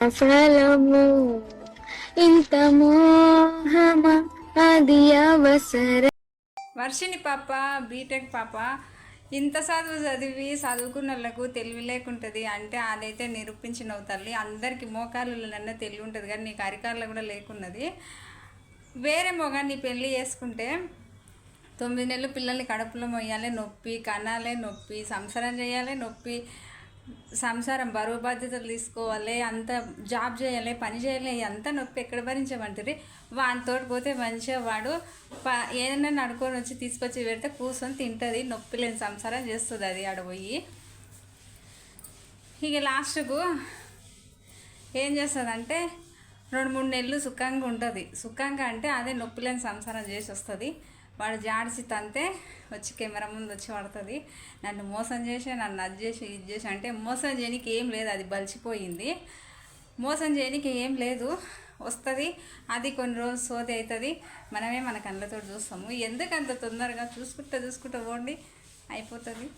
ఫలము ఇంత మోహమ అది అవసరం. వర్షిని పాప బీటెక్ పాప ఇంత చదువుకున్న వాళ్ళకు తెలివి లేకుంటుంది అంటే అదైతే నిరూపించినవు తల్లి. అందరికీ మోకాళ్ళన్నా తెలివి ఉంటుంది కానీ నీకు అరికాళ్ళలో కూడా లేకున్నది. వేరే మొగాన్ని పెళ్ళి చేసుకుంటే 9 నెలలు పిల్లల్ని కడుపులో మొయ్యాలి నొప్పి, కనాలే నొప్పి, సంసారం చేయాలి నొప్పి, సంసారం బరువు బాధ్యతలు తీసుకోవాలి, అంత జాబ్ చేయాలి, పని చేయాలి, అంత నొప్పి ఎక్కడ భరించమంటారు. వానితో పోతే మంచిగా వాడు ఏదైనా నడుకొని వచ్చి తీసుకొచ్చి పెడితే కూర్చొని తింటుంది, నొప్పి లేని సంసారం చేస్తుంది అది ఆడపోయి. ఇక లాస్ట్కు ఏం చేస్తుందంటే 2-3 నెలలు సుఖంగా ఉంటుంది. సుఖంగా అంటే అదే నొప్పి లేని సంసారం చేసి వస్తుంది. వాడు జాడిసి తంతే వచ్చి కెమెరా ముందు వచ్చి పడుతుంది. నన్ను మోసం చేసి నన్ను అది చేసి ఇది చేసి అంటే మోసం చేయడానికి ఏం లేదు, అది బలిచిపోయింది. మోసం చేయడానికి ఏం లేదు, వస్తుంది అది కొన్ని రోజులు సోది అవుతుంది. మనమే మన కళ్ళతో చూస్తాము. ఎందుకంత తొందరగా చూసుకుంటూ పోండి అయిపోతుంది.